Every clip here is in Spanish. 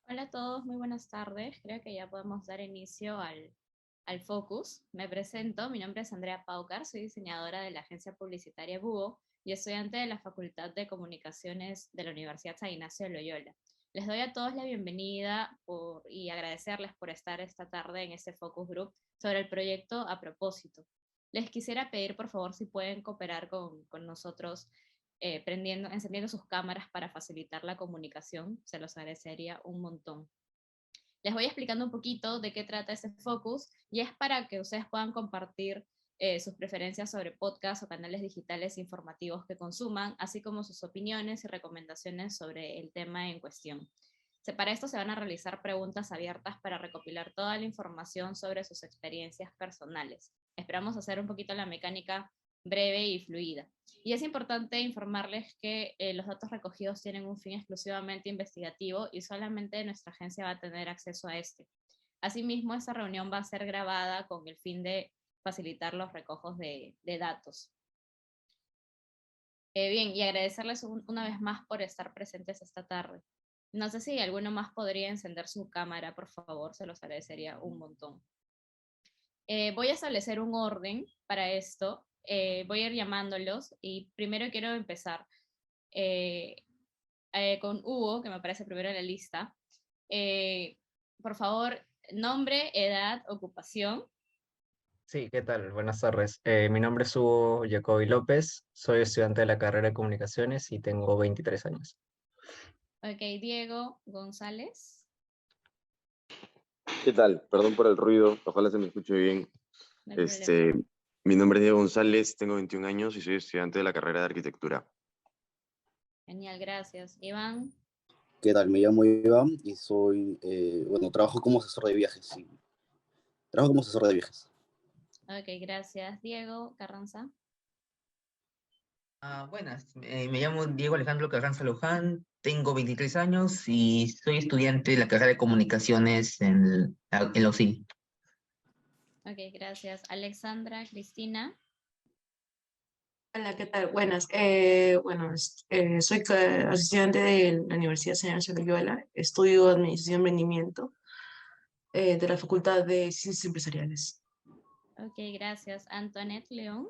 Hola a todos, muy buenas tardes. Creo que ya podemos dar inicio al Focus. Me presento, mi nombre es Andrea Paucar, soy diseñadora de la agencia publicitaria Búho y estudiante de la Facultad de Comunicaciones de la Universidad San Ignacio de Loyola. Les doy a todos la bienvenida y agradecerles por estar esta tarde en este Focus Group sobre el proyecto A Propósito. Les quisiera pedir, por favor, si pueden cooperar con nosotros encendiendo sus cámaras para facilitar la comunicación, se los agradecería un montón. Les voy explicando un poquito de qué trata este focus y es para que ustedes puedan compartir sus preferencias sobre podcasts o canales digitales informativos que consuman, así como sus opiniones y recomendaciones sobre el tema en cuestión. Para esto se van a realizar preguntas abiertas para recopilar toda la información sobre sus experiencias personales. Esperamos hacer un poquito la mecánica breve y fluida. Y es importante informarles que los datos recogidos tienen un fin exclusivamente investigativo y solamente nuestra agencia va a tener acceso a este. Asimismo, esta reunión va a ser grabada con el fin de facilitar los recojos de datos. Bien, y agradecerles una vez más por estar presentes esta tarde. No sé si alguno más podría encender su cámara, por favor, se los agradecería un montón. Voy a establecer un orden para esto. Voy a ir llamándolos y primero quiero empezar eh, con Hugo, que me aparece primero en la lista. Por favor, nombre, edad, ocupación. Sí, ¿qué tal? Buenas tardes. Mi nombre es Hugo Jacobi López, soy estudiante de la carrera de Comunicaciones y tengo 23 años. Ok, Diego González. ¿Qué tal? Perdón por el ruido, ojalá se me escuche bien. No hay problema. Este, Mi nombre es Diego González, tengo 21 años y soy estudiante de la carrera de arquitectura. Genial, gracias. Iván. ¿Qué tal? Me llamo Iván y trabajo como asesor de viajes. Sí. Trabajo como asesor de viajes. Ok, gracias. Diego Carranza. Buenas, me llamo Diego Alejandro Carranza Luján, tengo 23 años y soy estudiante de la carrera de comunicaciones en la UCI. Ok, gracias. Alexandra Cristina. Hola, ¿qué tal? Buenas. Soy estudiante de la Universidad San Ignacio de Loyola. Estudio Administración y Emprendimiento de la Facultad de Ciencias Empresariales. Ok, gracias. Antoinette León.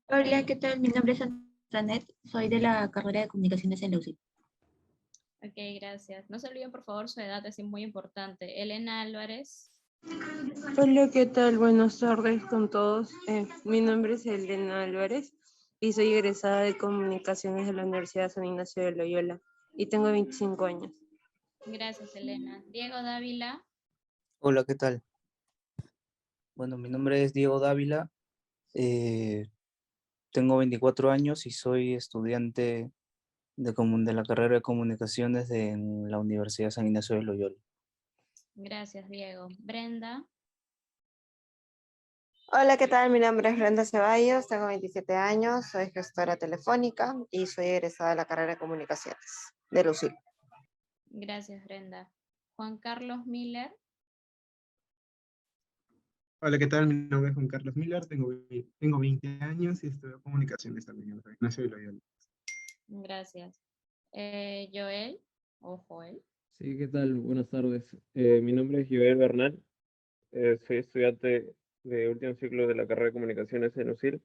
Hola, ¿qué tal? Mi nombre es Antoinette, soy de la carrera de comunicaciones en la UCI. Ok, gracias. No se olviden, por favor, su edad, es muy importante. Elena Álvarez. Hola, ¿qué tal? Buenas tardes con todos. Mi nombre es Elena Álvarez y soy egresada de Comunicaciones de la Universidad San Ignacio de Loyola y tengo 25 años. Gracias, Elena. Diego Dávila. Hola, ¿qué tal? Bueno, mi nombre es Diego Dávila, eh, tengo 24 años y soy estudiante de la carrera de comunicaciones en la Universidad San Ignacio de Loyola. Gracias, Diego. Brenda. Hola, ¿qué tal? Mi nombre es Brenda Ceballos, tengo 27 años, soy gestora telefónica y soy egresada de la carrera de comunicaciones de LUCIL. Gracias, Brenda. Juan Carlos Miller. Hola, ¿qué tal? Mi nombre es Juan Carlos Miller, tengo 20 años y estudio comunicaciones también en la Ignacio de Loyola. Gracias. Joel o Joel. Sí, ¿qué tal? Buenas tardes. Mi nombre es Joel Bernal. Soy estudiante de último ciclo de la carrera de comunicaciones en UCIL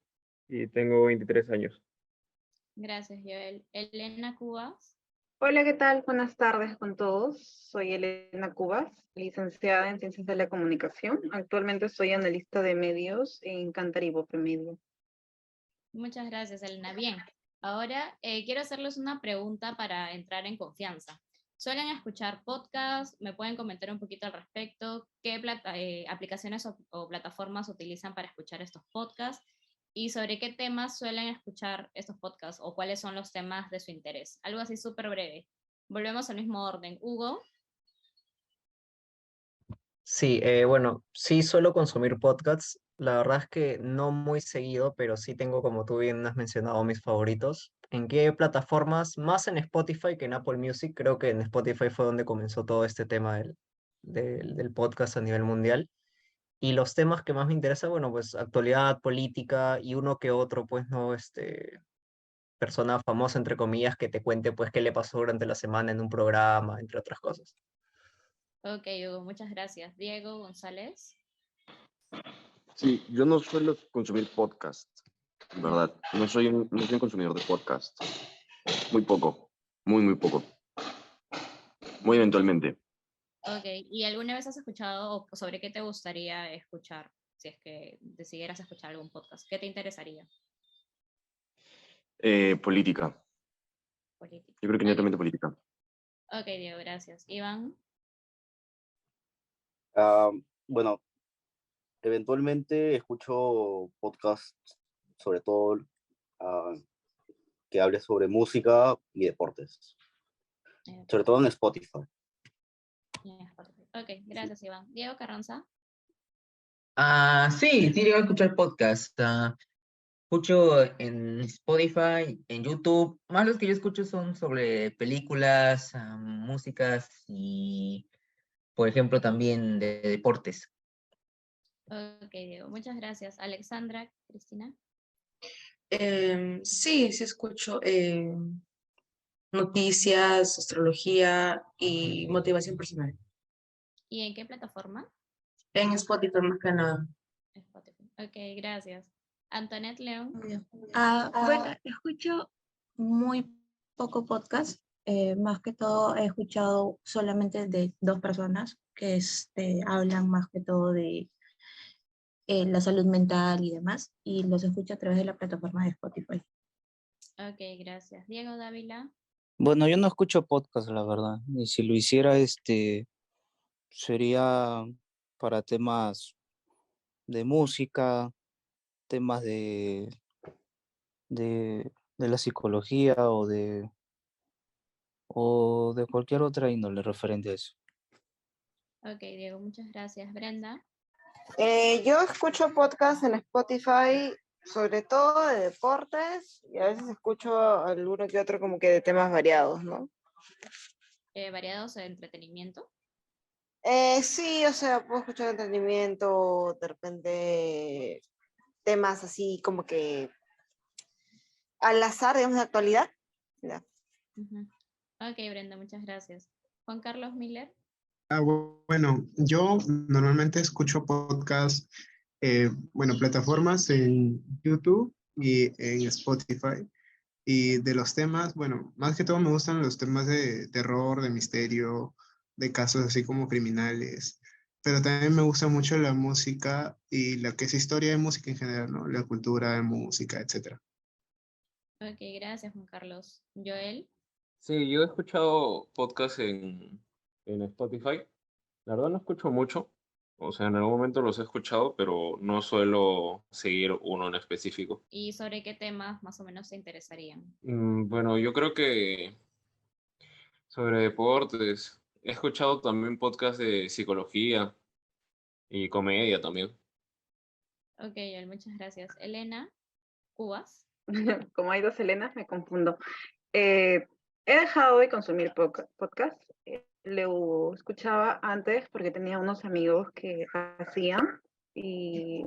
y tengo 23 años. Gracias, Joel. Elena Cubas. Hola, ¿qué tal? Buenas tardes con todos. Soy Elena Cubas, licenciada en Ciencias de la Comunicación. Actualmente soy analista de medios en Cantar y Bope Medio. Muchas gracias, Elena. Bien, ahora quiero hacerles una pregunta para entrar en confianza. ¿Suelen escuchar podcasts? ¿Me pueden comentar un poquito al respecto? ¿Qué aplicaciones o plataformas utilizan para escuchar estos podcasts? ¿Y sobre qué temas suelen escuchar estos podcasts o cuáles son los temas de su interés? Algo así súper breve. Volvemos al mismo orden. Hugo. Sí, bueno, sí suelo consumir podcasts. La verdad es que no muy seguido, pero sí tengo, como tú bien has mencionado, mis favoritos. ¿En qué plataformas? Más en Spotify que en Apple Music. Creo que en Spotify fue donde comenzó todo este tema del podcast a nivel mundial. Y los temas que más me interesan, bueno, pues actualidad, política y uno que otro, pues no, persona famosa, entre comillas, que te cuente pues qué le pasó durante la semana en un programa, entre otras cosas. Ok, Hugo, muchas gracias. Diego González. Sí, yo no suelo consumir podcast, en verdad. No soy un consumidor de podcast. Muy poco, muy poco. Muy eventualmente. Ok, ¿y alguna vez has escuchado o sobre qué te gustaría escuchar? Si es que decidieras escuchar algún podcast, ¿qué te interesaría? Política. Política. Yo creo que Ok, netamente política. ok, Diego, gracias. Iván. Ah, bueno, eventualmente escucho podcasts, sobre todo ah, que hable sobre música y deportes, sobre todo en Spotify. Ok, gracias, Iván. Diego Carranza. Sí, llego a escuchar podcast. Escucho en Spotify, en YouTube. Más los que yo escucho son sobre películas, músicas y, por ejemplo, también de deportes. Ok, Diego, muchas gracias. Alexandra, Cristina. Sí, sí escucho noticias, astrología y motivación personal. ¿Y en qué plataforma? En Spotify más que nada. Spotify. Ok, gracias. Antoinette León. Bueno, escucho muy poco podcast. Más que todo he escuchado solamente de dos personas que hablan más que todo de la salud mental y demás, y los escucho a través de la plataforma de Spotify. Ok, gracias. Diego Dávila. Bueno, yo no escucho podcast, la verdad. Y si lo hiciera, sería para temas de música, temas de la psicología o de cualquier otra índole referente a eso. Ok, Diego, muchas gracias. Brenda. Yo escucho podcasts en Spotify, sobre todo de deportes, y a veces escucho alguno que otro como que de temas variados, ¿no? Variados de entretenimiento. Sí, o sea, puedo escuchar entretenimiento, de repente temas así como que al azar, digamos, de actualidad. Ya. Ujú. Ok, Brenda, muchas gracias. Juan Carlos Miller. Bueno, yo normalmente escucho podcasts, plataformas en YouTube y en Spotify. Y de los temas, bueno, más que todo me gustan los temas de terror, de misterio, de casos así como criminales. Pero también me gusta mucho la música y la que es historia de música en general, ¿no? La cultura de música, etc. Ok, gracias, Juan Carlos. Joel. Sí, yo he escuchado podcasts en Spotify. La verdad no escucho mucho. O sea, en algún momento los he escuchado, pero no suelo seguir uno en específico. ¿Y sobre qué temas más o menos te interesarían? Bueno, yo creo que sobre deportes. He escuchado también podcasts de psicología y comedia también. Ok, Joel, muchas gracias. Elena. Cubas. Como hay dos Helenas, me confundo. He dejado de consumir podcast. Lo escuchaba antes porque tenía unos amigos que hacían y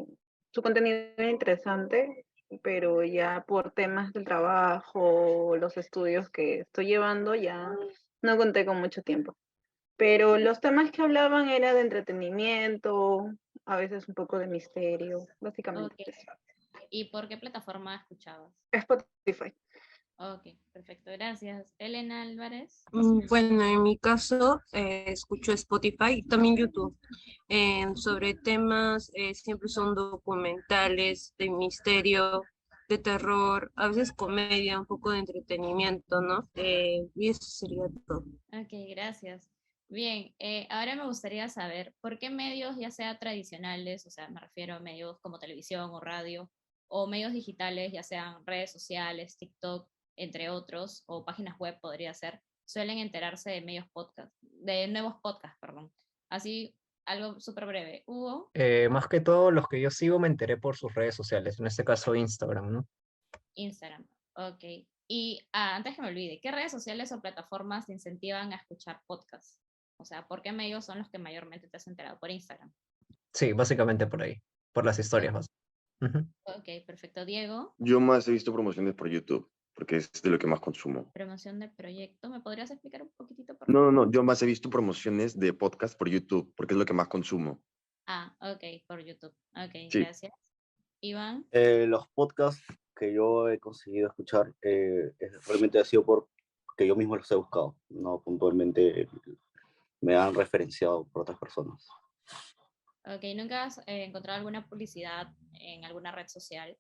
su contenido era interesante, pero ya por temas del trabajo, los estudios que estoy llevando, ya no conté con mucho tiempo. Pero los temas que hablaban era de entretenimiento, a veces un poco de misterio, básicamente. Ok. ¿Y por qué plataforma escuchabas? Spotify. Ok, perfecto, gracias. Elena Álvarez. Bueno, en mi caso escucho Spotify y también YouTube. Sobre temas, siempre son documentales de misterio, de terror, a veces comedia, un poco de entretenimiento, ¿no? Y eso sería todo. Ok, gracias. Bien, ahora me gustaría saber por qué medios, ya sea tradicionales, o sea, me refiero a medios como televisión o radio, o medios digitales, ya sean redes sociales, TikTok, entre otros, o páginas web podría ser, suelen enterarse de medios podcast, de nuevos podcasts, perdón. Así, algo súper breve. Hugo. Más que todo, los que yo sigo me enteré por sus redes sociales, en este caso Instagram, ¿no? Instagram, ok. Y antes que me olvide, ¿qué redes sociales o plataformas te incentivan a escuchar podcasts? O sea, ¿por qué medios son los que mayormente te has enterado? Por Instagram. Sí, básicamente por ahí, por las historias más. Ujú. Ok, perfecto. Diego. Yo más he visto promociones por YouTube. porque es de lo que más consumo. Promoción de proyecto. ¿Me podrías explicar un poquitito, por No, favor? no, no, yo más he visto promociones de podcast por YouTube, porque es lo que más consumo. Ah, ok, por YouTube. Ok, Sí. gracias. Iván. Los podcasts que yo he conseguido escuchar realmente ha sido porque yo mismo los he buscado, no puntualmente me han referenciado por otras personas. Ok, ¿nunca has encontrado alguna publicidad en alguna red social?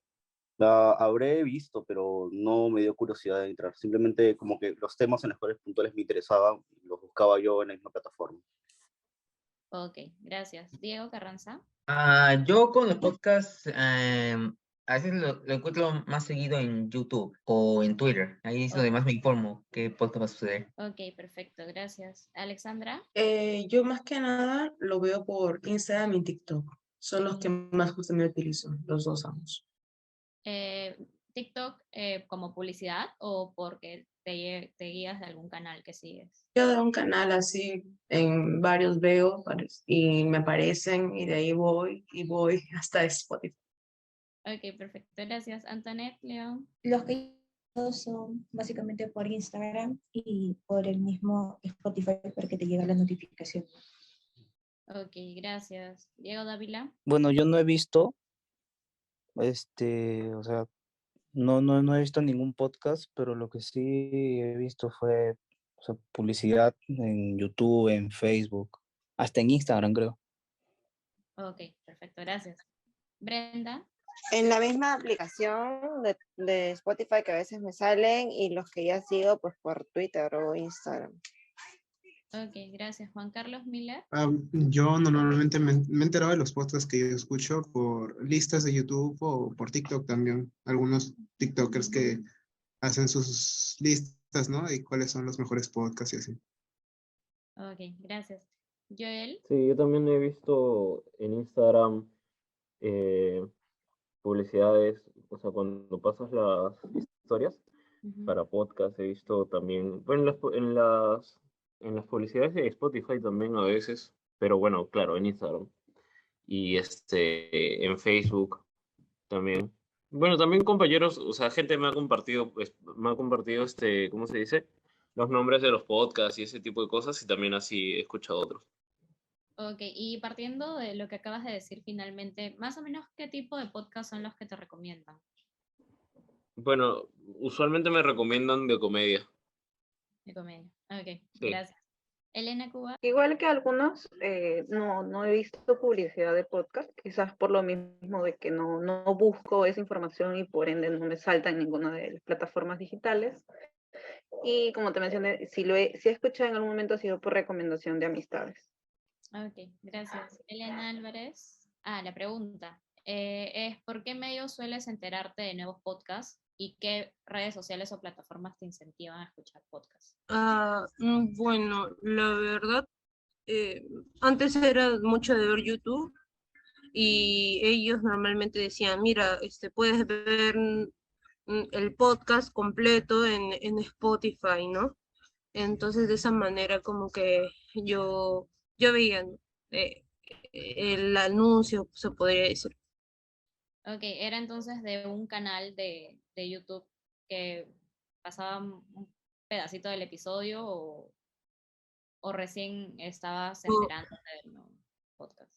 La habré visto, pero no me dio curiosidad de entrar. Simplemente como que los temas en los cuales puntuales me interesaban, los buscaba yo en la misma plataforma. Ok, gracias. Diego Carranza. Yo con los podcasts, a veces lo encuentro más seguido en YouTube o en Twitter. Ahí es donde más me informo qué podcast va a suceder. Ok, perfecto, gracias. Alexandra. Yo más que nada lo veo por Instagram y TikTok. Son los que más justamente utilizo, los dos ambos. TikTok como publicidad o porque te guías de algún canal que sigues. Yo de un canal así, en varios veo y me aparecen y de ahí voy y voy hasta Spotify. Ok, perfecto, gracias. Antoinette, León. Los que yo son básicamente por Instagram y por el mismo Spotify porque te llega la notificación. Ok, gracias. Diego Dávila. Bueno, yo no he visto, o sea, no he visto ningún podcast, pero lo que sí he visto fue, o sea, publicidad en YouTube, en Facebook, hasta en Instagram, creo. Ok, perfecto, gracias. Brenda. En la misma aplicación de Spotify que a veces me salen y los que ya sigo pues por Twitter o Instagram. Ok, gracias. Juan Carlos Miller. Yo normalmente me he enterado de los podcasts que yo escucho por listas de YouTube o por TikTok también. Algunos TikTokers que hacen sus listas, ¿no? Y cuáles son los mejores podcasts y así. Ok, gracias. Joel. Sí, yo también he visto en Instagram publicidades, o sea, cuando pasas las historias para podcast, he visto también, bueno, en las publicidades de Spotify también a veces, pero bueno, claro, en Instagram y en Facebook también. Bueno, también compañeros, o sea, gente me ha compartido, pues, ¿cómo se dice? Los nombres de los podcasts y ese tipo de cosas y también así he escuchado otros. Ok, y partiendo de lo que acabas de decir finalmente, más o menos qué tipo de podcast son los que te recomiendan. Bueno, usualmente me recomiendan de comedia. De comedia. Ok, Sí. gracias. Elena Cuba. Igual que algunos, no he visto publicidad de podcast, quizás por lo mismo de que no busco esa información y por ende no me salta en ninguna de las plataformas digitales. Y como te mencioné, si he escuchado en algún momento ha sido por recomendación de amistades. Ok, gracias. Elena Álvarez. La pregunta es, ¿por qué medios sueles enterarte de nuevos podcasts y qué redes sociales o plataformas te incentivan a escuchar podcasts? Bueno, la verdad, antes era mucho de ver YouTube y ellos normalmente decían, mira, puedes ver el podcast completo en Spotify, ¿no? Entonces de esa manera como que yo veía, ¿no? El anuncio, se podría decir. Ok, era entonces de un canal de YouTube que pasaba un pedacito del episodio o recién estabas enterándote del nuevo podcast.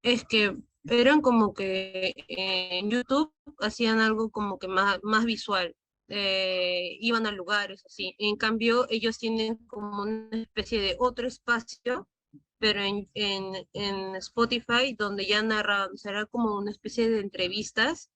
Es que eran como que en YouTube hacían algo como que más visual, iban a lugares así. En cambio, ellos tienen como una especie de otro espacio, pero en Spotify, donde ya narraban, será como una especie de entrevistas,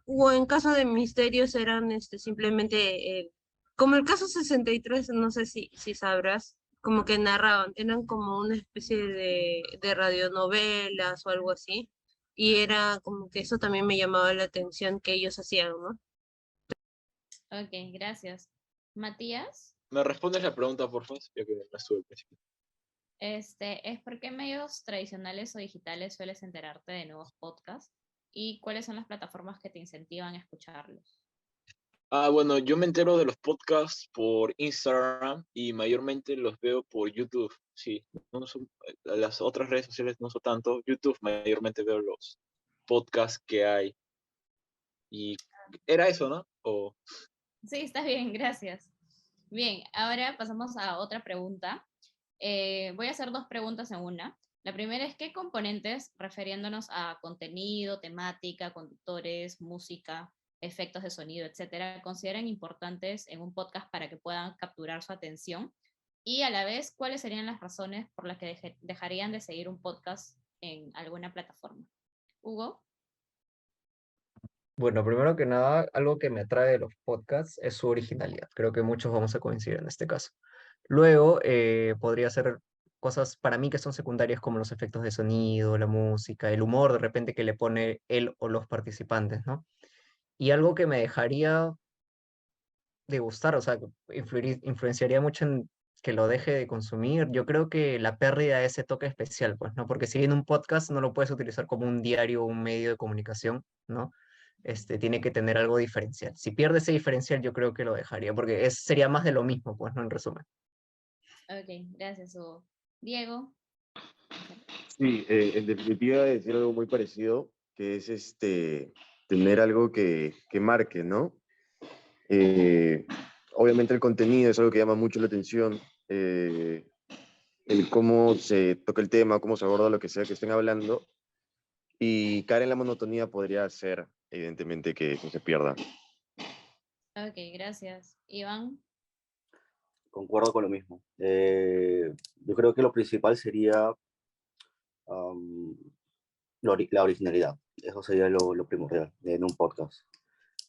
o en caso de misterios eran simplemente, como el caso 63 no sé si sabrás, como que narraban, eran como una especie de radionovelas o algo así, y era como que eso también me llamaba la atención que ellos hacían, ¿no? Ok, gracias. Matías, ¿Me respondes la pregunta, por favor? Ya que no estuve al principio. es por qué medios tradicionales o digitales sueles enterarte de nuevos podcasts y cuáles son las plataformas que te incentivan a escucharlos. Bueno, yo me entero de los podcasts por Instagram y mayormente los veo por YouTube. Sí, no son, las otras redes sociales no son tanto. YouTube mayormente veo los podcasts que hay. Y era eso, ¿no? O... Sí, está bien, gracias. Bien, ahora pasamos a otra pregunta. Voy a hacer dos preguntas en una. La primera es, ¿qué componentes, refiriéndonos a contenido, temática, conductores, música, efectos de sonido, etcétera, consideran importantes en un podcast para que puedan capturar su atención? Y a la vez, ¿cuáles serían las razones por las que dejarían de seguir un podcast en alguna plataforma? Hugo. Bueno, primero que nada, algo que me atrae de los podcasts es su originalidad. Creo que muchos vamos a coincidir en este caso. Luego, podría ser cosas para mí que son secundarias como los efectos de sonido, la música, el humor de repente que le pone él o los participantes, ¿no? Y algo que me dejaría de gustar, o sea, influenciaría mucho en que lo deje de consumir, yo creo que la pérdida de ese toque especial, pues, ¿no? Porque si bien un podcast no lo puedes utilizar como un diario o un medio de comunicación, ¿no? Tiene que tener algo diferencial. Si pierde ese diferencial, yo creo que lo dejaría, porque sería más de lo mismo, pues, ¿no? En resumen. Ok, gracias, Hugo. Diego. Sí, en definitiva decir algo muy parecido, que es tener algo que marque, ¿no? Obviamente el contenido es algo que llama mucho la atención, el cómo se toca el tema, cómo se aborda lo que sea que estén hablando, y caer en la monotonía podría hacer, evidentemente, que se pierda. Ok, gracias. Iván. Concuerdo con lo mismo. Yo creo que lo principal sería la originalidad. Eso sería lo primordial en un podcast.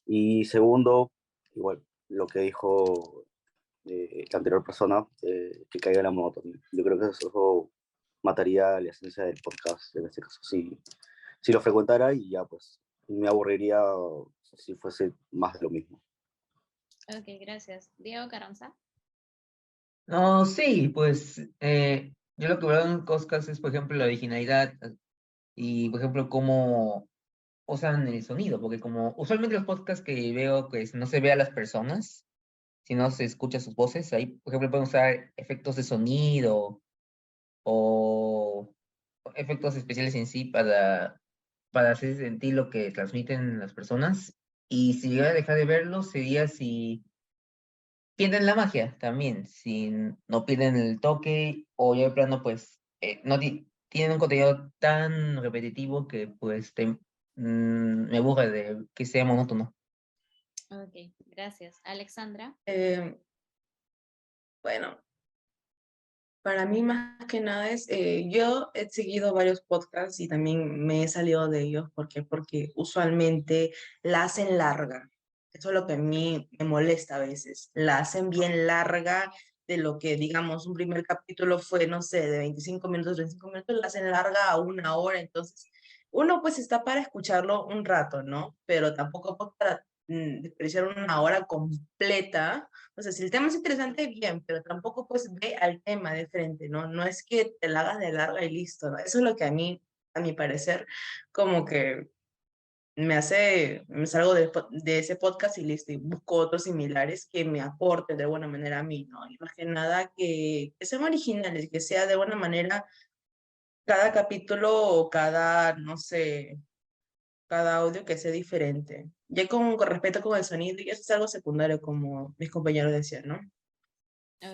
Y segundo, igual, lo que dijo la anterior persona, que caiga en la monotonía. Yo creo que eso mataría la esencia del podcast, en este caso. Si lo frecuentara y ya, pues, me aburriría si fuese más de lo mismo. Ok, gracias. Diego Carranza. No, sí, pues yo lo que veo en podcast es, por ejemplo, la originalidad y, por ejemplo, cómo usan el sonido, porque como usualmente los podcasts que veo, pues no se ve a las personas, sino se escucha sus voces, ahí, por ejemplo, pueden usar efectos de sonido o efectos especiales en sí para hacer sentir lo que transmiten las personas. Y si llegara a dejar de verlo, sería si pierden la magia también, si no pierden el toque o ya de plano, pues, no tienen un contenido tan repetitivo que, pues, me aburre de que sea monótono. Ok, gracias. Alexandra. Bueno, para mí más que nada es, yo he seguido varios podcasts y también me he salido de ellos. ¿Por qué? Porque usualmente la hacen larga. Eso es lo que a mí me molesta a veces. La hacen bien larga de lo que, digamos, un primer capítulo fue, no sé, de 25 minutos, 25 minutos, la hacen larga a 1 hora. Entonces, uno pues está para escucharlo un rato, ¿no? Pero tampoco pues, para desperdiciar 1 hora completa. O sea, si el tema es interesante, bien, pero tampoco pues ve al tema de frente, ¿no? No es que te la hagas de larga y listo, ¿no? Eso es lo que a mi parecer, como que me salgo de ese podcast y listo, y busco otros similares que me aporten de alguna manera a mí, ¿no? Y más que nada que sean originales, que sea de alguna manera cada capítulo o cada, no sé, cada audio que sea diferente. Ya con respecto con el sonido, y eso es algo secundario, como mis compañeros decían, ¿no?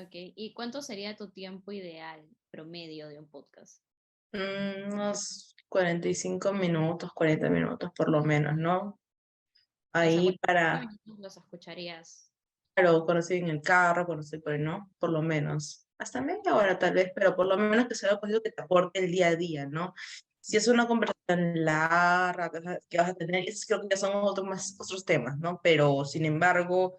Ok, ¿y cuánto sería tu tiempo ideal promedio de un podcast? Unos 45 minutos, 40 minutos por lo menos, ¿no? O sea, Ahí 45 para, minutos los escucharías. claro, cuando estoy en el carro, cuando estoy por ahí, ¿no? Por lo menos. Hasta media hora tal vez, pero por lo menos que sea algo que te aporte el día a día, ¿no? Si es una conversación larga que vas a tener, esos creo que ya son otros temas, ¿no? Pero sin embargo,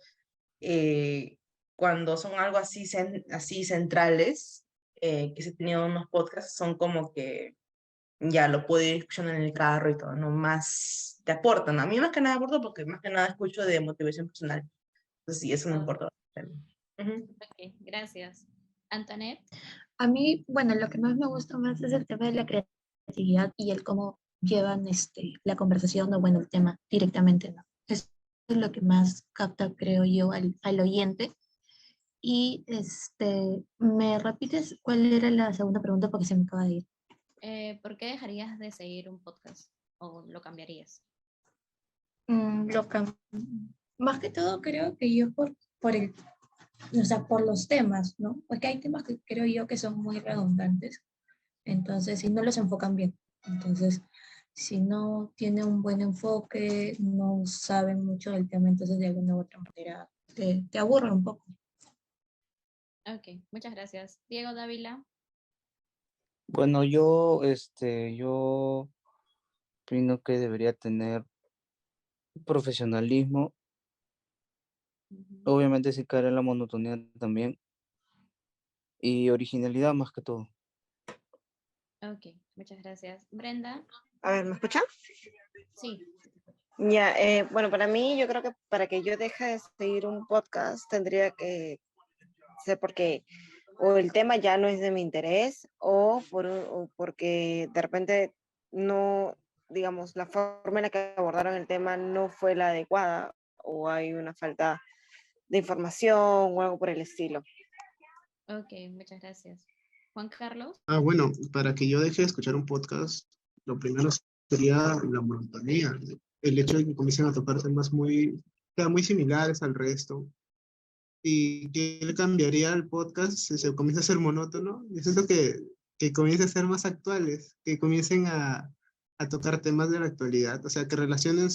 cuando son algo así, así centrales, que se han tenido unos podcasts, son como que ya lo puedo ir escuchando en el carro y todo, ¿no? Más te aportan. A mí más que nada aporta porque más que nada escucho de motivación personal. Entonces sí, eso me importa bastante. Ujú. Ok, gracias. Antoinette. A mí, bueno, lo que más me gusta más es el tema de la creatividad y el cómo llevan la conversación o, bueno, el tema directamente, ¿no? Eso es lo que más capta, creo yo, al oyente. Y ¿me repites cuál era la segunda pregunta? Porque se me acaba de ir. ¿Por qué dejarías de seguir un podcast? ¿O lo cambiarías? Lo que más que todo creo que yo por el, o sea, por los temas, ¿no? Porque hay temas que creo yo que son muy redundantes, entonces, si no los enfocan bien. Entonces, si no tiene un buen enfoque, no saben mucho del tema, entonces de alguna u otra manera te aburre un poco. Ok, muchas gracias. Diego Dávila. Bueno, yo opino que debería tener profesionalismo, obviamente si cae en la monotonía también, y originalidad más que todo. Ok, muchas gracias. Brenda. A ver, ¿me escuchan? Sí. Ya, bueno, para mí yo creo que para que yo deje de seguir un podcast tendría que ser porque o el tema ya no es de mi interés o porque de repente no, digamos, la forma en la que abordaron el tema no fue la adecuada o hay una falta de información o algo por el estilo. Ok, muchas gracias. Juan Carlos. Bueno, para que yo deje de escuchar un podcast, lo primero sería la monotonía. El hecho de que comiencen a tocar temas muy, o sea, muy similares al resto. ¿Y qué le cambiaría al podcast si se comienza a ser monótono? Yo siento que comience a ser más actuales, que comiencen a tocar temas de la actualidad, o sea, que relacionen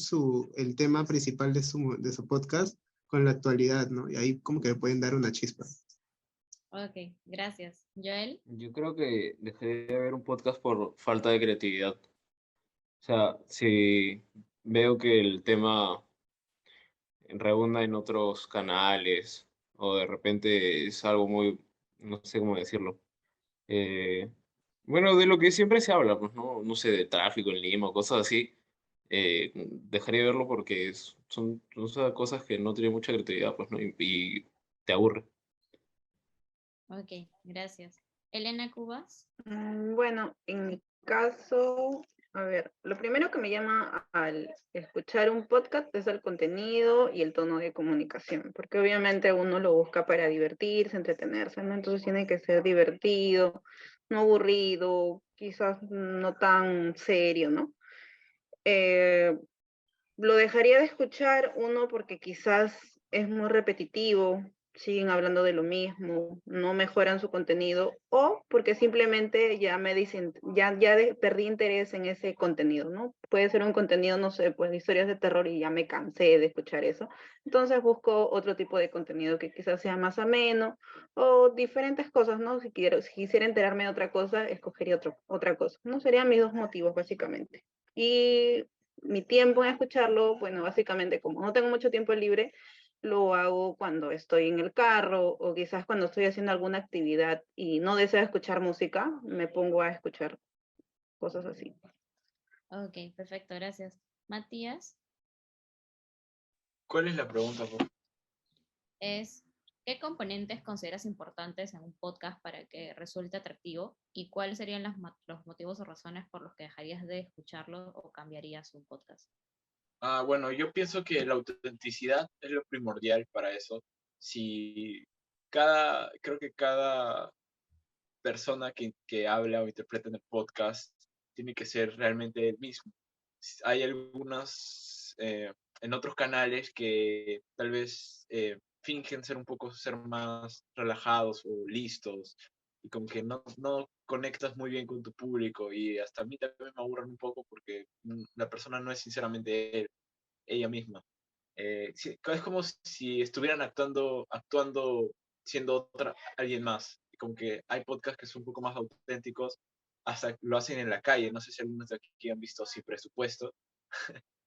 el tema principal de su podcast con la actualidad, ¿no? Y ahí como que le pueden dar una chispa. Ok, gracias. Joel. Yo creo que dejé de ver un podcast por falta de creatividad. O sea, si veo que el tema rebunda en otros canales o de repente es algo muy, no sé cómo decirlo. eh, bueno, de lo que siempre se habla, pues, ¿no? No sé, de tráfico en Lima o cosas así. Dejaría de verlo porque son esas cosas que no tienen mucha creatividad, pues, ¿no? Y te aburre. Ok, gracias. Elena Cubas. Bueno, en mi caso, a ver, lo primero que me llama al escuchar un podcast es el contenido y el tono de comunicación, porque obviamente uno lo busca para divertirse, entretenerse, ¿no? Entonces tiene que ser divertido, no aburrido, quizás no tan serio, ¿no? Eh, lo dejaría de escuchar, uno, porque quizás es muy repetitivo, siguen hablando de lo mismo, no mejoran su contenido, o porque simplemente ya me dicen, perdí interés en ese contenido, ¿no? Puede ser un contenido, no sé, pues de historias de terror y ya me cansé de escuchar eso. Entonces busco otro tipo de contenido que quizás sea más ameno o diferentes cosas, ¿no? Si quisiera enterarme de otra cosa, escogería otra cosa, ¿no? Serían mis dos motivos, básicamente. Y mi tiempo en escucharlo, bueno, básicamente como no tengo mucho tiempo libre, lo hago cuando estoy en el carro o quizás cuando estoy haciendo alguna actividad y no deseo escuchar música, me pongo a escuchar cosas así. Ok, perfecto, gracias. Matías. ¿Cuál es la pregunta, por? Es, ¿qué componentes consideras importantes en un podcast para que resulte atractivo? ¿Y cuáles serían los motivos o razones por los que dejarías de escucharlo o cambiarías un podcast? Bueno, yo pienso que la autenticidad es lo primordial para eso. Si creo que cada persona que habla o interpreta en el podcast tiene que ser realmente el mismo. Hay algunos en otros canales que tal vez fingen ser un poco ser más relajados o listos y como que no conectas muy bien con tu público y hasta a mí también me aburren un poco porque la persona no es sinceramente ella misma. Es como si estuvieran actuando siendo alguien más. Y como que hay podcasts que son un poco más auténticos, hasta lo hacen en la calle. No sé si algunos de aquí han visto Sin Presupuesto,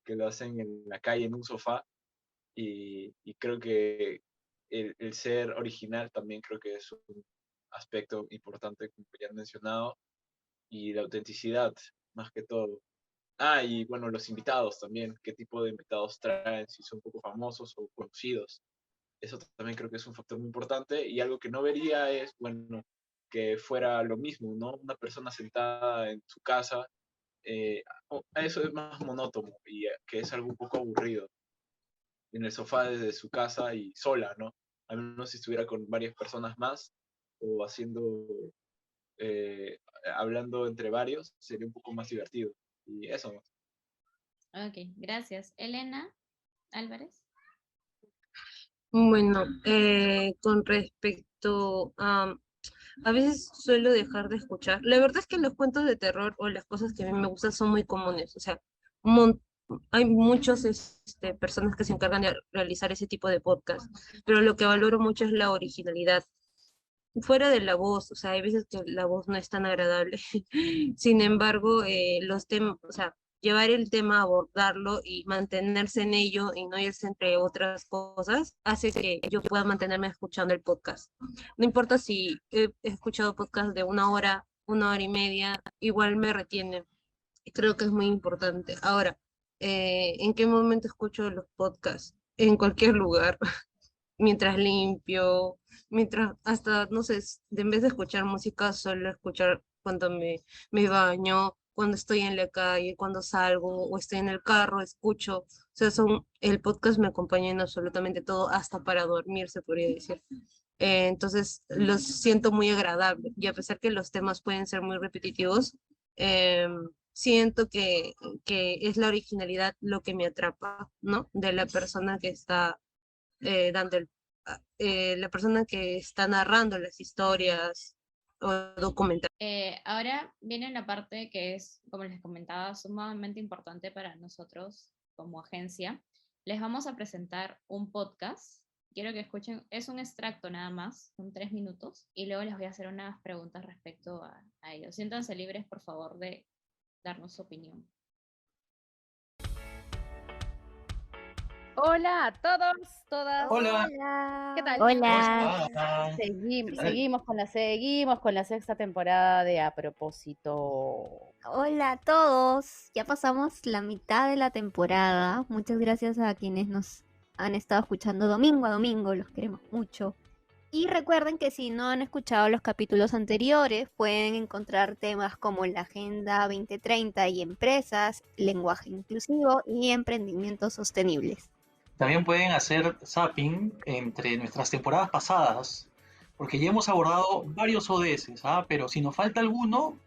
que lo hacen en la calle, en un sofá. Y creo que el ser original también creo que es un aspecto importante, como ya han mencionado, y la autenticidad, más que todo. Y bueno, los invitados también, qué tipo de invitados traen, si son un poco famosos o conocidos. Eso también creo que es un factor muy importante y algo que no vería es, bueno, que fuera lo mismo, ¿no? Una persona sentada en su casa, eso es más monótono y que es algo un poco aburrido, en el sofá desde su casa y sola, ¿no? A menos si estuviera con varias personas más o eh, hablando entre varios, sería un poco más divertido. Y eso, ¿no? Ok, gracias. Elena Álvarez. Bueno, con respecto a veces suelo dejar de escuchar. La verdad es que los cuentos de terror o las cosas que a mí me gustan son muy comunes. O sea, un mon- hay muchas personas que se encargan de realizar ese tipo de podcast, pero lo que valoro mucho es la originalidad. Fuera de la voz, o sea, hay veces que la voz no es tan agradable. Sin embargo, los temas, o sea, llevar el tema, abordarlo y mantenerse en ello y no irse entre otras cosas, hace que yo pueda mantenerme escuchando el podcast. No importa si he escuchado podcast de 1 hora y media, igual me retiene. Y creo que es muy importante. Ahora, ¿en qué momento escucho los podcasts? En cualquier lugar, mientras limpio, mientras hasta, no sé, en vez de escuchar música, suelo escuchar cuando me baño, cuando estoy en la calle, cuando salgo o estoy en el carro, escucho. O sea, el podcast me acompaña en absolutamente todo, hasta para dormir, se podría decir. Entonces, los siento muy agradable y a pesar que los temas pueden ser muy repetitivos, siento que es la originalidad lo que me atrapa, ¿no? De la persona que está la persona que está narrando las historias o documentales. Ahora viene la parte que es, como les comentaba, sumamente importante para nosotros como agencia. Les vamos a presentar un podcast. Quiero que escuchen, es un extracto nada más, son 3 minutos, y luego les voy a hacer unas preguntas respecto a ello. Siéntanse libres, por favor, de darnos su opinión. Hola a todos, todas. Hola. ¿Qué tal? Hola. Seguimos con la sexta temporada de A Propósito. Hola a todos, ya pasamos la mitad de la temporada. Muchas gracias a quienes nos han estado escuchando domingo a domingo, los queremos mucho. Y recuerden que si no han escuchado los capítulos anteriores, pueden encontrar temas como la Agenda 2030 y empresas, lenguaje inclusivo y emprendimientos sostenibles. También pueden hacer zapping entre nuestras temporadas pasadas, porque ya hemos abordado varios ODS, pero si nos falta alguno,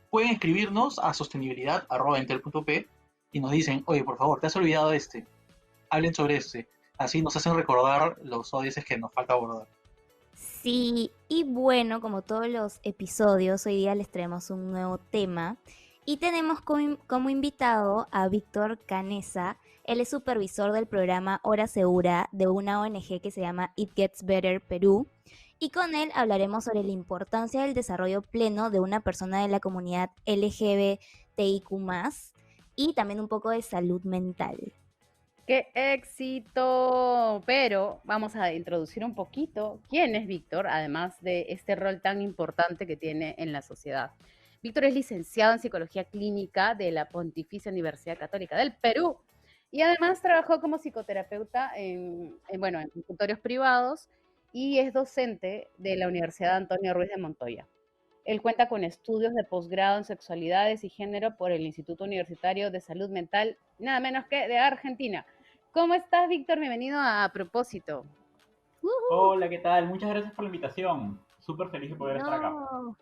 pueden escribirnos a sostenibilidad@entel.p y nos dicen, oye, por favor, te has olvidado de este, hablen sobre este. Así nos hacen recordar los ODS que nos falta abordar. Sí, y bueno, como todos los episodios, hoy día les traemos un nuevo tema y tenemos como invitado a Víctor Canesa. Él es supervisor del programa Hora Segura de una ONG que se llama It Gets Better Perú, y con él hablaremos sobre la importancia del desarrollo pleno de una persona de la comunidad LGBTIQ+, y también un poco de salud mental. ¡Qué éxito! Pero vamos a introducir un poquito quién es Víctor, además de este rol tan importante que tiene en la sociedad. Víctor es licenciado en Psicología Clínica de la Pontificia Universidad Católica del Perú y además trabajó como psicoterapeuta en consultorios privados y es docente de la Universidad Antonio Ruiz de Montoya. Él cuenta con estudios de posgrado en sexualidades y género por el Instituto Universitario de Salud Mental, nada menos que de Argentina. ¿Cómo estás, Víctor? Bienvenido a Propósito. Hola, ¿qué tal? Muchas gracias por la invitación. Súper feliz de poder estar acá.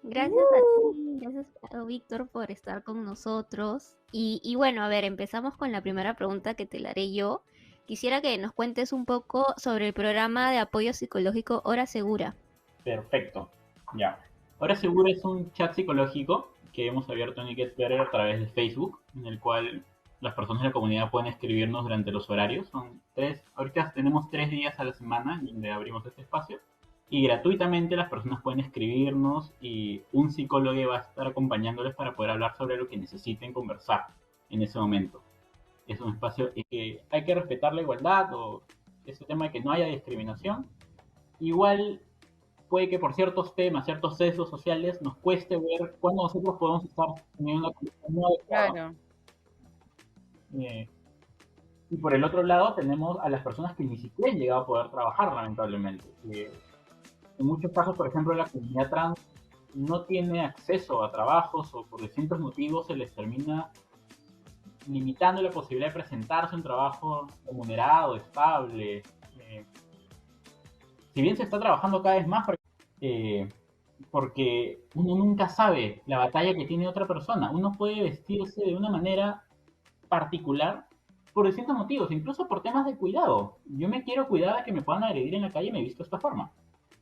Gracias a ti, gracias a Víctor por estar con nosotros. Y bueno, a ver, empezamos con la primera pregunta que te la haré yo. Quisiera que nos cuentes un poco sobre el programa de apoyo psicológico Hora Segura. Perfecto, ya. Hora Segura es un chat psicológico que hemos abierto en It Gets Better a través de Facebook, en el cual las personas de la comunidad pueden escribirnos durante los horarios. Ahorita tenemos 3 días a la semana donde abrimos este espacio. Y gratuitamente las personas pueden escribirnos y un psicólogo va a estar acompañándoles para poder hablar sobre lo que necesiten conversar en ese momento. Es un espacio en que hay que respetar la igualdad o ese tema de que no haya discriminación. Igual puede que por ciertos temas, ciertos sesgos sociales, nos cueste ver cuándo nosotros podemos estar teniendo una conversación no adecuada. Claro. Y por el otro lado tenemos a las personas que ni siquiera han llegado a poder trabajar, lamentablemente. En muchos casos, por ejemplo, la comunidad trans no tiene acceso a trabajos o por distintos motivos se les termina limitando la posibilidad de presentarse a un trabajo remunerado, estable. Si bien se está trabajando cada vez más, porque uno nunca sabe la batalla que tiene otra persona. Uno puede vestirse de una manera particular por distintos motivos, incluso por temas de cuidado. Yo me quiero cuidar de que me puedan agredir en la calle y me he visto de esta forma.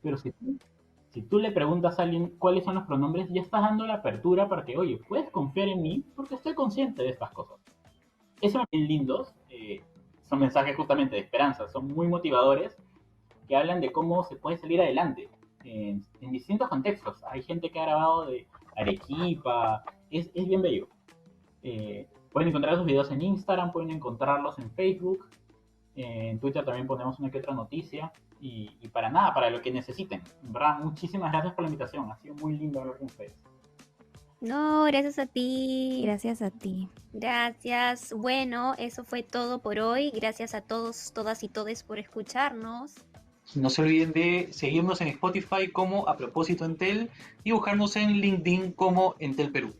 Pero si tú le preguntas a alguien cuáles son los pronombres, ya estás dando la apertura para que, oye, puedes confiar en mí porque estoy consciente de estas cosas. Esos son bien lindos, son mensajes justamente de esperanza, son muy motivadores, que hablan de cómo se puede salir adelante en distintos contextos. Hay gente que ha grabado de Arequipa, es bien bello. Pueden encontrar esos videos en Instagram, pueden encontrarlos en Facebook, en Twitter también ponemos una que otra noticia, y para nada, para lo que necesiten. En verdad, muchísimas gracias por la invitación, ha sido muy lindo hablar con ustedes. No, gracias a ti. Gracias a ti. Gracias. Bueno, eso fue todo por hoy. Gracias a todos, todas y todes por escucharnos. No se olviden de seguirnos en Spotify como A Propósito Entel y buscarnos en LinkedIn como Entel Perú.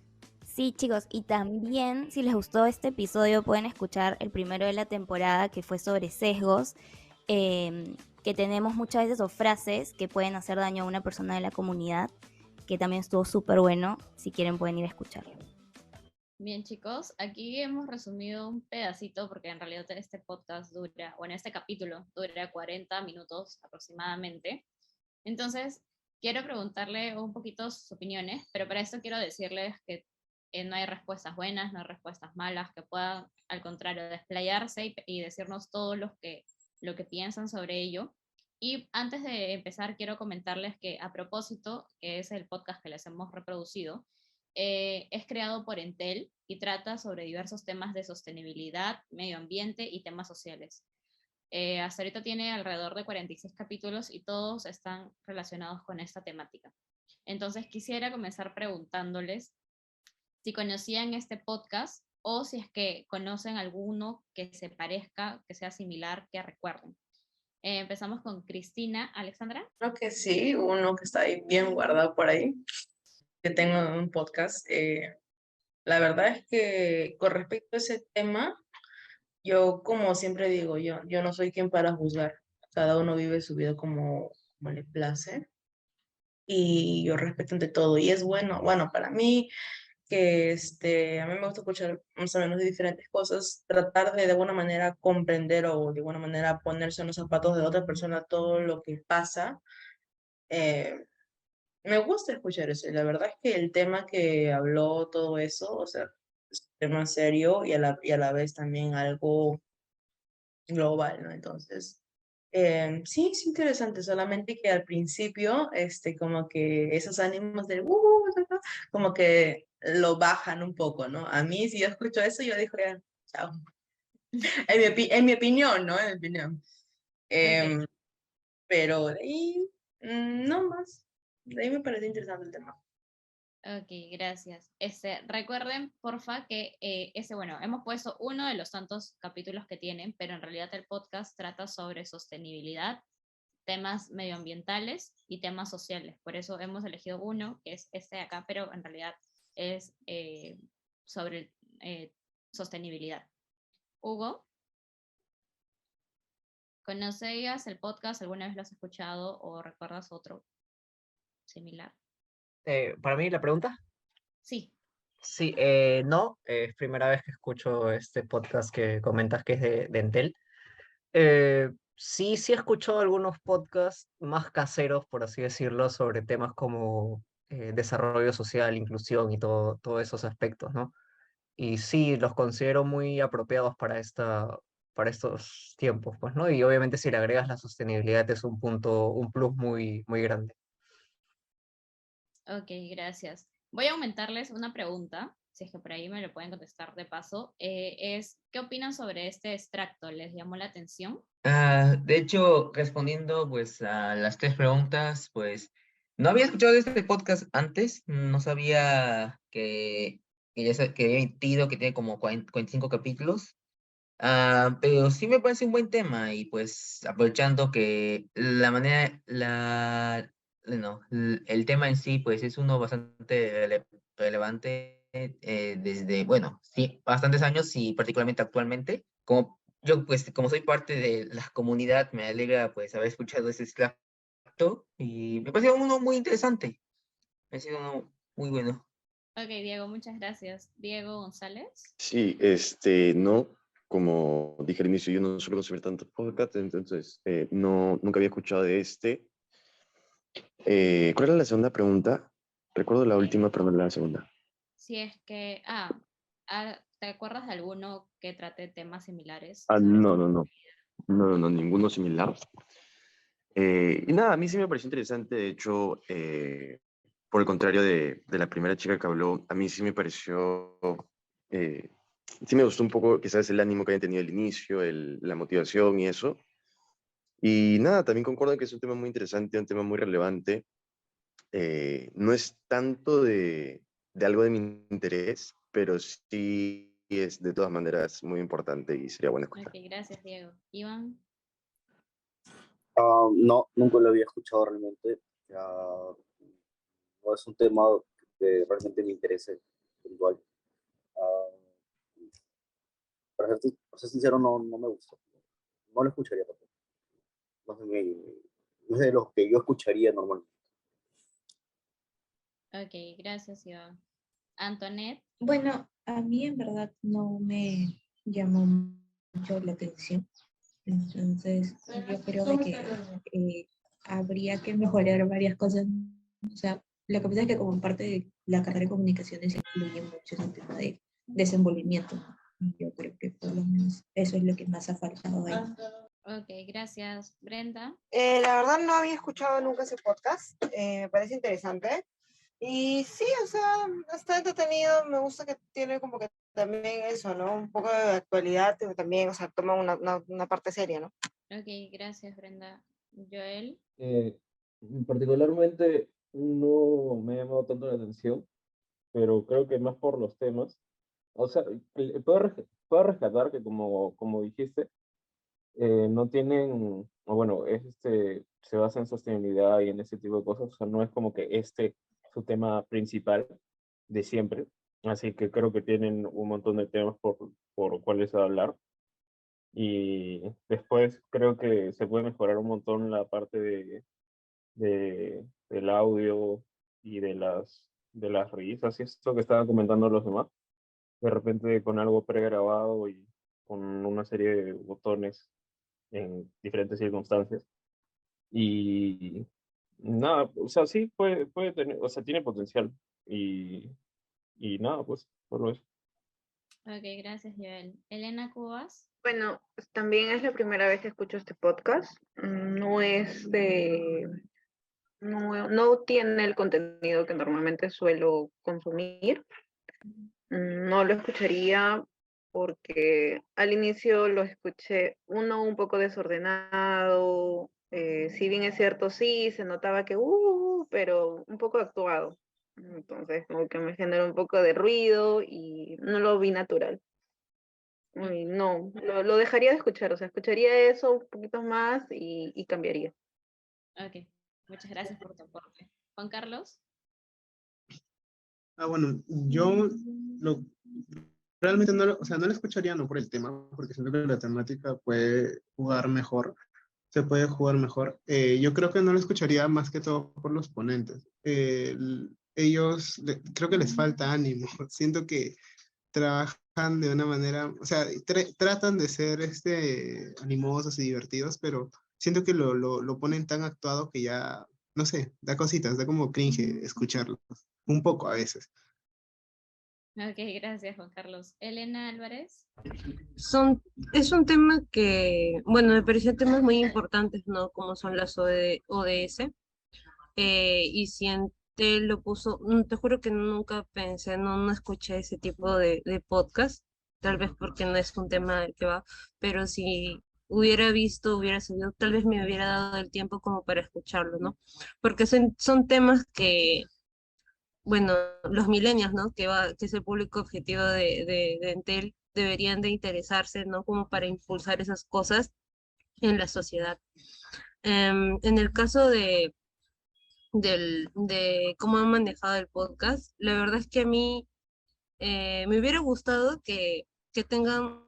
Sí, chicos, y también si les gustó este episodio pueden escuchar el primero de la temporada que fue sobre sesgos, que tenemos muchas veces o frases que pueden hacer daño a una persona de la comunidad, que también estuvo súper bueno. Si quieren pueden ir a escucharlo. Bien, chicos, aquí hemos resumido un pedacito porque en realidad este podcast dura, bueno, este capítulo dura 40 minutos aproximadamente. Entonces, quiero preguntarle un poquito sus opiniones, pero para esto quiero decirles que no hay respuestas buenas, no hay respuestas malas, que puedan, al contrario, desplayarse y decirnos todo lo que piensan sobre ello. Y antes de empezar, quiero comentarles que A Propósito, que es el podcast que les hemos reproducido, es creado por Entel y trata sobre diversos temas de sostenibilidad, medio ambiente y temas sociales. Hasta ahorita tiene alrededor de 46 capítulos y todos están relacionados con esta temática. Entonces quisiera comenzar preguntándoles si conocían este podcast o si es que conocen alguno que se parezca, que sea similar, que recuerden. Empezamos con Cristina. ¿Alexandra? Creo que sí, uno que está ahí bien guardado por ahí, que tengo un podcast. La verdad es que con respecto a ese tema, yo como siempre digo, yo no soy quien para juzgar. Cada uno vive su vida como le place y yo respeto ante todo. Y es bueno para mí que a mí me gusta escuchar más o menos de diferentes cosas, tratar de alguna manera comprender o de alguna manera ponerse en los zapatos de otra persona todo lo que pasa. Me gusta escuchar eso y la verdad es que el tema que habló todo eso, o sea, es un tema serio y a la vez también algo global, ¿no? Entonces, sí, es interesante, solamente que al principio, como que esos ánimos del como que lo bajan un poco, ¿no? A mí, si yo escucho eso, yo digo ya, chao. En mi opinión, ¿no? En mi opinión. Okay. Pero de ahí, no más. De ahí me parece interesante el tema. Ok, gracias. Recuerden, porfa, que bueno, hemos puesto uno de los tantos capítulos que tienen, pero en realidad el podcast trata sobre sostenibilidad, temas medioambientales y temas sociales. Por eso hemos elegido uno, que es este de acá, pero en realidad es sobre sostenibilidad. Hugo, ¿conocías el podcast? ¿Alguna vez lo has escuchado o recuerdas otro similar? Para mí, la pregunta. Sí. Sí, no, es primera vez que escucho este podcast que comentas que es de Entel. Sí he escuchado algunos podcasts más caseros, por así decirlo, sobre temas como desarrollo social, inclusión y todos esos aspectos, ¿no? Y sí, los considero muy apropiados para estos tiempos, pues, ¿no? Y obviamente si le agregas la sostenibilidad es un plus muy, muy grande. Ok, gracias. Voy a aumentarles una pregunta, si es que por ahí me lo pueden contestar de paso. ¿Qué opinan sobre este extracto? ¿Les llamó la atención? De hecho, respondiendo pues a las tres preguntas, pues no había escuchado de este podcast antes, no sabía que había emitido, que tiene como 45 capítulos, pero sí me parece un buen tema y pues aprovechando que el tema en sí pues es uno bastante relevante desde, bueno, sí, bastantes años y particularmente actualmente, como yo pues como soy parte de la comunidad me alegra pues haber escuchado ese extracto y me pareció uno muy interesante, me pareció uno muy bueno. Ok, Diego, muchas gracias. Diego González. Sí, no, como dije al inicio, yo no suelo consumir tantos podcasts, entonces nunca había escuchado de este. ¿Cuál era la segunda pregunta? Recuerdo la última, pero no la segunda. Si es que, ¿te acuerdas de alguno que trate temas similares? No, ninguno similar. Y nada, a mí sí me pareció interesante, de hecho, por el contrario de la primera chica que habló, a mí sí me pareció, sí me gustó un poco quizás el ánimo que hayan tenido al inicio, la motivación y eso. Y nada, también concuerdo en que es un tema muy interesante, un tema muy relevante. No es tanto de algo de mi interés, pero sí es de todas maneras muy importante y sería bueno escuchar. Ok, gracias, Diego. Iván. No, nunca lo había escuchado realmente. No es un tema que realmente me interese puntual. Para ser sincero, no me gusta. No lo escucharía tampoco. No es de los que yo escucharía normalmente. Ok, gracias, Iván. Antoinette. Bueno, a mí en verdad no me llamó mucho la atención. Entonces, yo creo de que habría que mejorar varias cosas. O sea, lo que pasa es que como parte de la carrera de comunicaciones incluye mucho el tema de desenvolvimiento, ¿no? Y yo creo que por lo menos eso es lo que más ha faltado ahí. Ok, gracias. Brenda. La verdad no había escuchado nunca ese podcast, me parece interesante. Y sí, o sea, está entretenido, me gusta que tiene como que también eso, ¿no? Un poco de actualidad, pero también, o sea, toma una parte seria, ¿no? Ok, gracias, Brenda. Joel. Particularmente no me ha llamado tanto la atención, pero creo que más por los temas. O sea, puedo rescatar que como dijiste, no tienen, o bueno, se basa en sostenibilidad y en ese tipo de cosas, o sea, no es como que su tema principal de siempre, así que creo que tienen un montón de temas por cuáles hablar, y después creo que se puede mejorar un montón la parte del audio y de las risas y esto que estaban comentando los demás, de repente con algo pregrabado y con una serie de botones en diferentes circunstancias. Y nada, o sea, sí puede tener, o sea, tiene potencial. Y nada, pues, solo eso. Ok, gracias, Joel. Elena Cubas. Bueno, pues, también es la primera vez que escucho este podcast. No tiene el contenido que normalmente suelo consumir. No lo escucharía porque al inicio lo escuché un poco desordenado. Si bien es cierto, sí, se notaba que, pero un poco actuado. Entonces, como que me generó un poco de ruido y no lo vi natural. No, lo dejaría de escuchar, o sea, escucharía eso un poquito más y cambiaría. Ok, muchas gracias por tu aporte. Juan Carlos. Bueno, yo realmente o sea, no lo escucharía no por el tema, porque siento que la temática puede jugar mejor, se puede jugar mejor. Yo creo que no lo escucharía más que todo por los ponentes. Ellos creo que les falta ánimo. Siento que trabajan de una manera, o sea, tratan de ser animosos y divertidos, pero siento que lo ponen tan actuado que ya, no sé, da cositas, da como cringe escucharlos, un poco a veces. Ok, gracias, Juan Carlos. Elena Álvarez. Es un tema que, bueno, me parecen temas muy importantes, ¿no? Como son las ODS. Y si Entel lo puso, te juro que nunca pensé, no escuché ese tipo de podcast, tal vez porque no es un tema del que va, pero si hubiera visto, hubiera sabido, tal vez me hubiera dado el tiempo como para escucharlo, ¿no? Porque son temas que, bueno, los millennials, ¿no? Que es el público objetivo de Entel, deberían de interesarse, ¿no? Como para impulsar esas cosas en la sociedad. En el caso de cómo han manejado el podcast, la verdad es que a mí me hubiera gustado que tengan,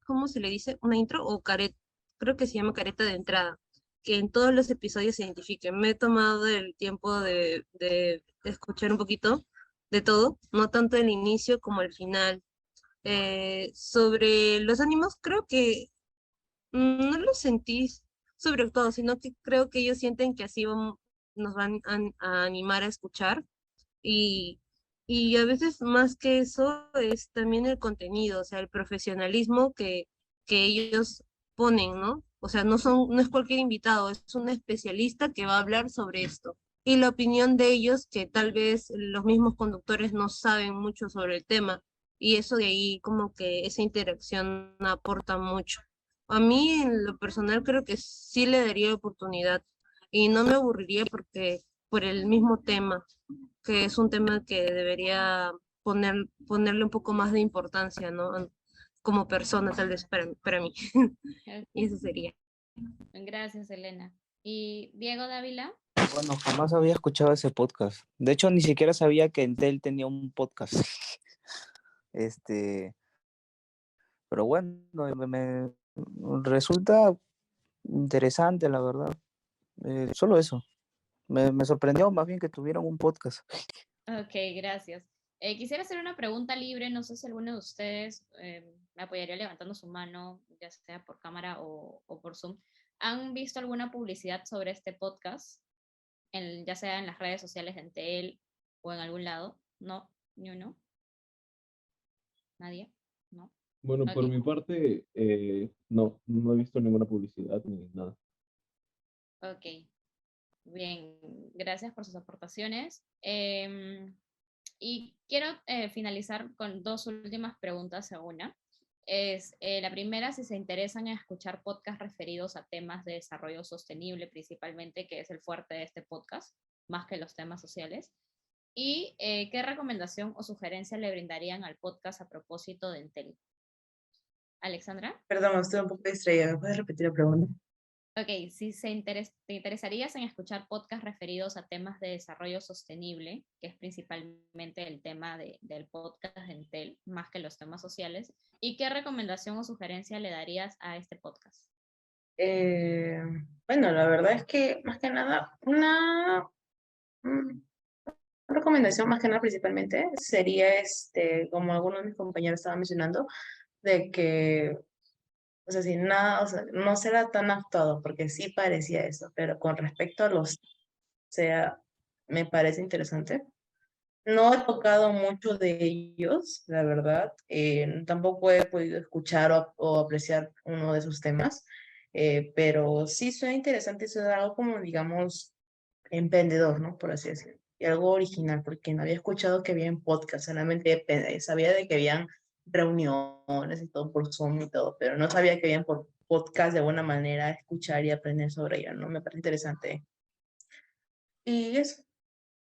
¿cómo se le dice? Una intro o careta, creo que se llama careta de entrada, que en todos los episodios se identifiquen. Me he tomado el tiempo de escuchar un poquito de todo, no tanto el inicio como el final, Sobre los ánimos, creo que no lo sentí sobre todo, sino que creo que ellos sienten que así nos van a animar a escuchar y, y a veces más que eso es también el contenido, o sea, el profesionalismo que ellos ponen, ¿no? O sea, no es cualquier invitado, es un especialista que va a hablar sobre esto. Y la opinión de ellos, que tal vez los mismos conductores no saben mucho sobre el tema, y eso de ahí como que esa interacción aporta mucho. A mí en lo personal creo que sí le daría oportunidad y no me aburriría porque por el mismo tema, que es un tema que debería ponerle un poco más de importancia, ¿no? Como persona, tal vez para mí. Y eso sería. Gracias, Elena. ¿Y Diego Dávila? Bueno, jamás había escuchado ese podcast. De hecho, ni siquiera sabía que Entel tenía un podcast. Este, pero bueno, me resulta interesante, la verdad. Solo eso. Me sorprendió más bien que tuvieran un podcast. Ok, gracias. Quisiera hacer una pregunta libre, no sé si alguno de ustedes me apoyaría levantando su mano, ya sea por cámara o por Zoom. ¿Han visto alguna publicidad sobre este podcast? Ya sea en las redes sociales de Entel o en algún lado. ¿No? ¿Ni uno? ¿Nadie? ¿No? Bueno, por Ok. mi parte, no he visto ninguna publicidad ni nada. Ok, bien, gracias por sus aportaciones. Y quiero finalizar con dos últimas preguntas a una. La primera, si se interesan en escuchar podcasts referidos a temas de desarrollo sostenible principalmente, que es el fuerte de este podcast, más que los temas sociales. ¿Y qué recomendación o sugerencia le brindarían al podcast a propósito de Entel? Alexandra. Perdón, estoy un poco distraída. ¿Me puedes repetir la pregunta? Ok, si te interesarías en escuchar podcasts referidos a temas de desarrollo sostenible, que es principalmente el tema del podcast de Entel, más que los temas sociales, ¿y qué recomendación o sugerencia le darías a este podcast? Eh, bueno, la verdad es que más que nada, una recomendación más que nada principalmente sería, como algunos de mis compañeros estaban mencionando, de que, o sea, si nada, o sea, no será tan actuado, porque sí parecía eso, pero con respecto a los, o sea, me parece interesante. No he tocado mucho de ellos, la verdad. Tampoco he podido escuchar o apreciar uno de sus temas, pero sí suena interesante, eso es algo como, digamos, emprendedor, ¿no? Por así decirlo. Y algo original, porque no había escuchado que había en podcast, solamente sabía de que habían reuniones y todo por Zoom y todo, pero no sabía que habían por podcast de buena manera escuchar y aprender sobre ello, ¿no? Me parece interesante. Y eso.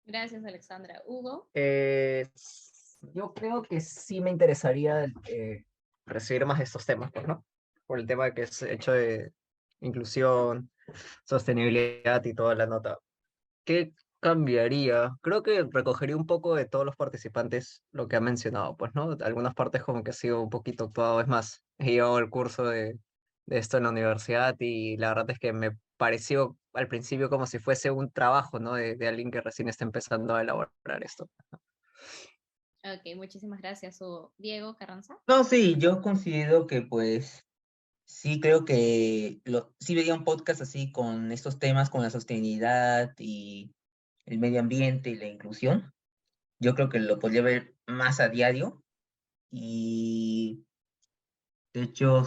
Gracias, Alexandra. Hugo. Yo creo que sí me interesaría recibir más de estos temas, pues, ¿no? Por el tema que es hecho de inclusión, sostenibilidad y toda la nota. ¿Qué cambiaría? Creo que recogería un poco de todos los participantes lo que han mencionado, pues, ¿no? Algunas partes como que ha sido un poquito actuado. Es más, he llevado el curso de esto en la universidad y la verdad es que me pareció al principio como si fuese un trabajo, ¿no? De alguien que recién está empezando a elaborar esto. Ok, muchísimas gracias, Hugo. Diego Carranza. No, sí, yo considero que pues sí creo que sí vería un podcast así con estos temas, con la sostenibilidad y el medio ambiente y la inclusión. Yo creo que lo podría ver más a diario y de hecho,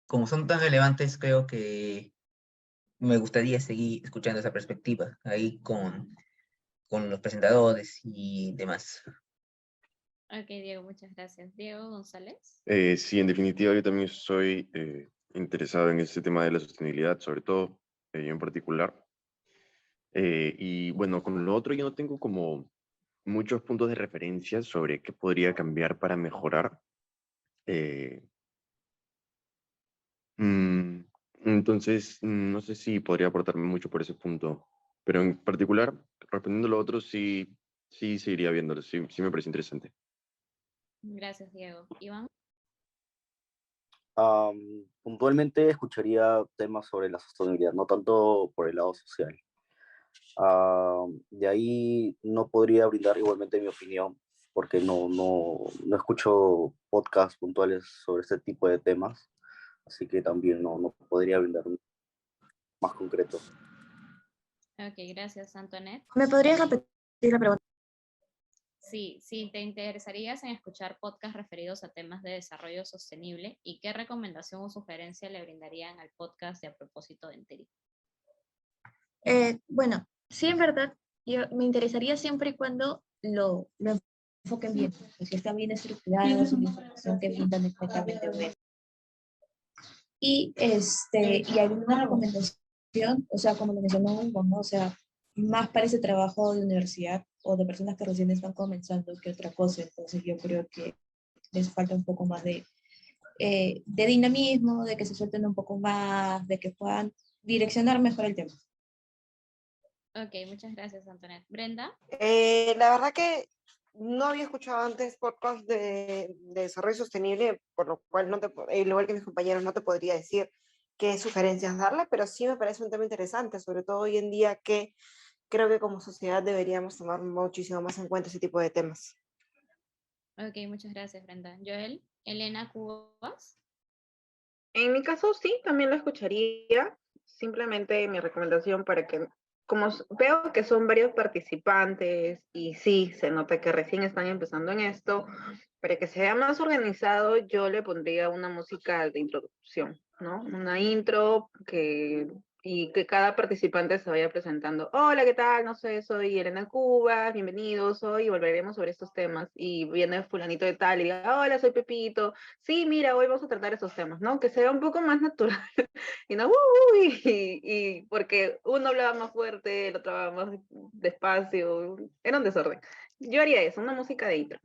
como son tan relevantes, creo que me gustaría seguir escuchando esa perspectiva ahí con los presentadores y demás. Ok, Diego, muchas gracias. Diego González. Sí, en definitiva, yo también soy interesado en este tema de la sostenibilidad, sobre todo yo en particular. Y bueno, con lo otro yo no tengo como muchos puntos de referencia sobre qué podría cambiar para mejorar. Eh, mm, entonces, no sé si podría aportarme mucho por ese punto, pero en particular, respondiendo a lo otro, sí seguiría viéndolo, sí me parece interesante. Gracias, Diego. Iván. Puntualmente escucharía temas sobre la sostenibilidad, no tanto por el lado social. De ahí no podría brindar igualmente mi opinión, porque no escucho podcasts puntuales sobre este tipo de temas, así que también no podría brindar un más concreto. Ok, gracias, Antoinette. ¿Me podrías repetir la pregunta? Sí, sí, ¿te interesarías en escuchar podcasts referidos a temas de desarrollo sostenible? ¿Y qué recomendación o sugerencia le brindarían al podcast de A Propósito de Enteri? Bueno, sí, en verdad, yo me interesaría siempre y cuando lo enfoquen bien, pues, que están bien estructurados, una información que brindan es completamente buena. Y alguna recomendación, o sea, como lo mencionó Hugo, ¿no? O sea, más para ese trabajo de universidad o de personas que recién están comenzando que otra cosa. Entonces yo creo que les falta un poco más de dinamismo, de que se suelten un poco más, de que puedan direccionar mejor el tema. Ok, muchas gracias, Antoinette. Brenda. La verdad que no había escuchado antes podcast de desarrollo sostenible, por lo cual igual que mis compañeros, no te podría decir qué sugerencias darle, pero sí me parece un tema interesante, sobre todo hoy en día que creo que como sociedad deberíamos tomar muchísimo más en cuenta ese tipo de temas. Ok, muchas gracias, Brenda. Joel, Elena Cubas. En mi caso, sí, también lo escucharía. Simplemente mi recomendación para que, como veo que son varios participantes y sí, se nota que recién están empezando en esto, para que sea más organizado, yo le pondría una música de introducción, ¿no? Una intro y que cada participante se vaya presentando. Hola, ¿qué tal? No sé, soy Elena Cuba, bienvenidos, hoy volveremos sobre estos temas. Y viene fulanito de tal y diga, hola, soy Pepito. Sí, mira, hoy vamos a tratar esos temas, ¿no? Que sea un poco más natural y no, y porque uno hablaba más fuerte, el otro hablaba más despacio, era un desorden. Yo haría eso, una música de intro.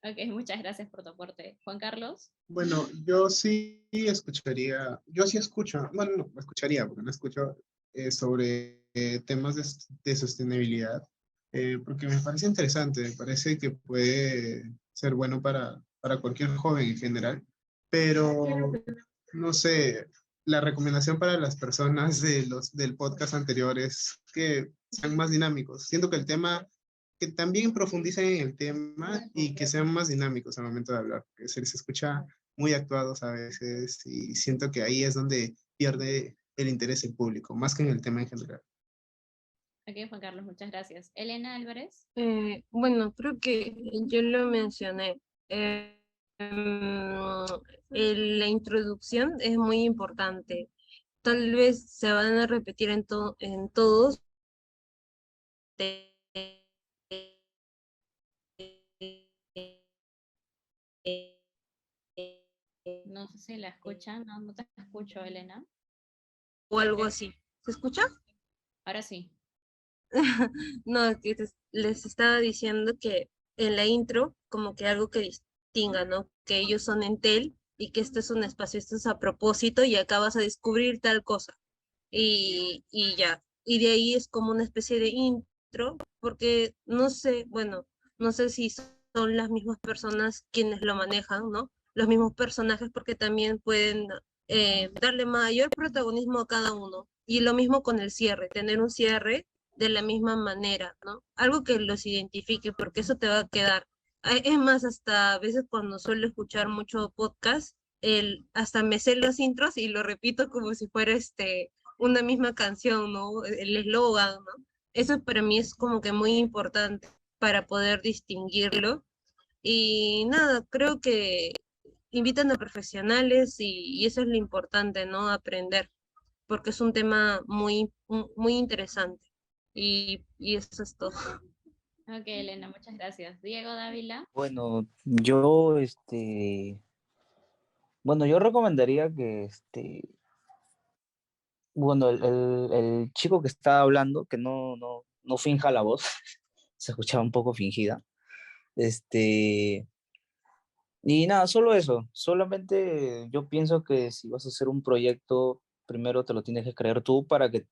Ok, muchas gracias por tu aporte. Juan Carlos. Bueno, yo sí escucharía, yo sí escucho, bueno, no, escucharía, porque no escucho sobre temas de sostenibilidad, porque me parece interesante, me parece que puede ser bueno para cualquier joven en general, pero no sé, la recomendación para las personas del podcast anterior es que sean más dinámicos. Siento que el tema, que también profundicen en el tema y que sean más dinámicos al momento de hablar, que se les escucha muy actuados a veces y siento que ahí es donde pierde el interés el público, más que en el tema en general. Ok, Juan Carlos, muchas gracias. Elena Álvarez. Bueno, creo que yo lo mencioné. La introducción es muy importante. Tal vez se van a repetir en todos. No sé si la escuchan, no te escucho, Elena. O algo así. ¿Se escucha? Ahora sí. No, que les estaba diciendo que en la intro, como que algo que distinga, ¿no? Que ellos son Entel y que este es un espacio, esto es a propósito y acá vas a descubrir tal cosa. Y ya. Y de ahí es como una especie de intro, porque no sé, bueno, no sé si son las mismas personas quienes lo manejan, ¿no? Los mismos personajes, porque también pueden darle mayor protagonismo a cada uno. Y lo mismo con el cierre, tener un cierre de la misma manera, ¿no? Algo que los identifique, porque eso te va a quedar. Es más, hasta a veces cuando suelo escuchar mucho podcast, hasta me sé los intros y lo repito como si fuera una misma canción, ¿no? El eslogan, ¿no? Eso para mí es como que muy importante para poder distinguirlo. Y nada, creo que invitan a profesionales y eso es lo importante, ¿no? Aprender, porque es un tema muy interesante. Y eso es todo. Ok, Elena, muchas gracias. Diego Dávila. Bueno, yo, bueno, yo recomendaría que, bueno, el chico que está hablando, que no finja la voz, se escuchaba un poco fingida, este, y nada, solo eso, solamente yo pienso que si vas a hacer un proyecto, primero te lo tienes que creer tú para que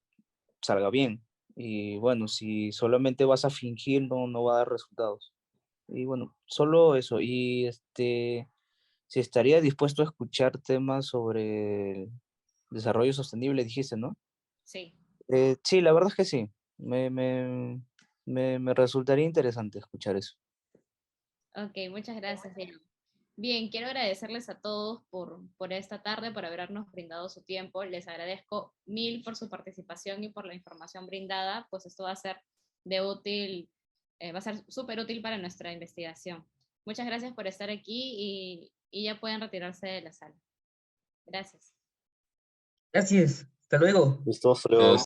salga bien, y bueno, si solamente vas a fingir, no va a dar resultados. Y bueno, solo eso. Y si estaría dispuesto a escuchar temas sobre el desarrollo sostenible, dijiste, ¿no? Sí. Sí, la verdad es que sí. Me resultaría interesante escuchar eso. Ok, muchas gracias, Diego. Bien, quiero agradecerles a todos por esta tarde, por habernos brindado su tiempo. Les agradezco mil por su participación y por la información brindada, pues esto va a ser va a ser súper útil para nuestra investigación. Muchas gracias por estar aquí y ya pueden retirarse de la sala. Gracias. Gracias. Hasta luego. Listo, hasta luego.